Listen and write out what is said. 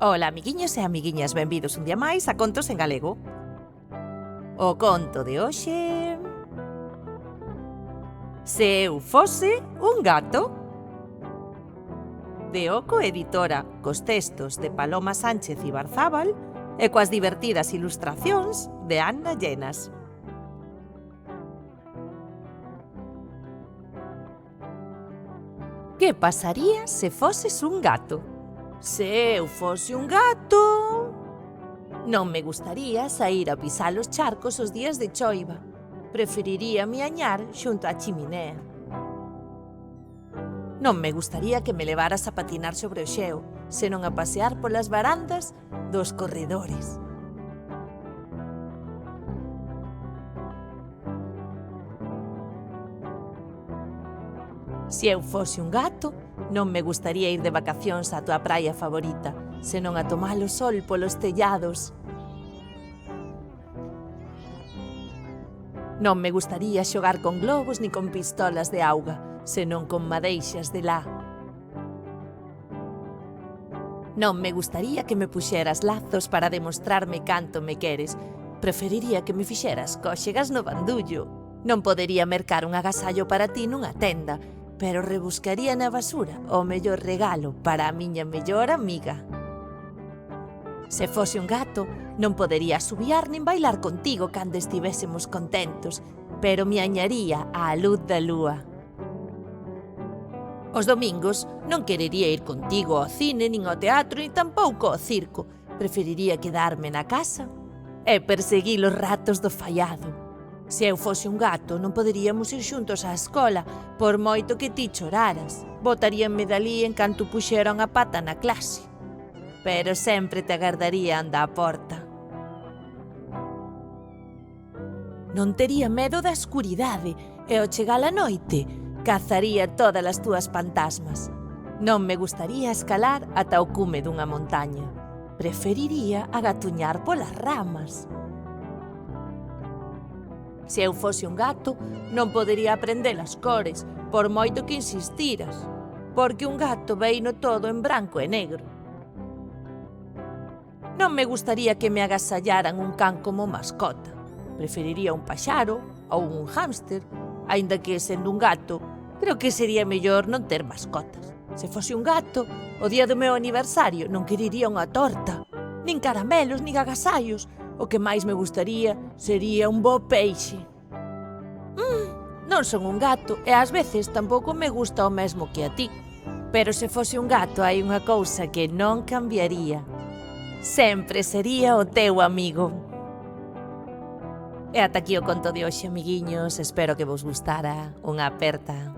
Ola, amiguiños e amiguiñas, benvidos un día máis a Contos en Galego. O conto de hoxe... Se eu fose un gato. De Oco Editora, cos textos de Paloma Sánchez Ibarzábal e coas divertidas ilustracións de Anna Llenas. Que pasaría se foses un gato? Se eu fose un gato... Non me gustaría saír a pisar os charcos os días de choiva. Preferiría miañar xunto á chiminea. Non me gustaría que me levaras a patinar sobre o xeo, senón a pasear polas varandas dos corredores. Se eu fose un gato, non me gustaría ir de vacacións á tua praia favorita, senón a tomar o sol polos tellados. Non me gustaría xogar con globos ni con pistolas de auga, senón con madeixas de lá. Non me gustaría que me puxeras lazos para demostrarme canto me queres. Preferiría que me fixeras cóxegas no bandullo. Non podería mercar un agasallo para ti nunha tenda, pero rebuscaría na basura o mellor regalo para a miña mellor amiga. Se fose un gato, non podería asubiar nin bailar contigo cando estivésemos contentos, pero miañaría á luz da lúa. Os domingos non querería ir contigo ao cine, nin ao teatro, nin tampouco ao circo. Preferiría quedarme na casa e perseguir os ratos do faiado. Se eu fose un gato, non poderíamos ir xuntos á escola, por moito que ti choraras. Botaríanme dali en canto puxeran a pata na clase. Pero sempre te agardaría anda á porta. Non tería medo da escuridade e ao chegar a noite cazaría todas as túas fantasmas. Non me gustaría escalar ata o cume dunha montaña. Preferiría agatuñar polas ramas. Se eu fose un gato, non podería aprender as cores, por moito que insistiras, porque un gato veino todo en branco e negro. Non me gustaría que me agasallaran un can como mascota. Preferiría un paxaro ou un hámster, aínda que, sendo un gato, creo que sería mellor non ter mascotas. Se fose un gato, o día do meu aniversario non querería unha torta, nin caramelos, nin agasallos. O que máis me gustaría sería un bo peixe. Non son un gato e ás veces tampouco me gusta o mesmo que a ti. Pero se fose un gato hai unha cousa que non cambiaría. Sempre sería o teu amigo. E ata aquí o conto de hoxe, amiguiños. Espero que vos gustara. Unha aperta.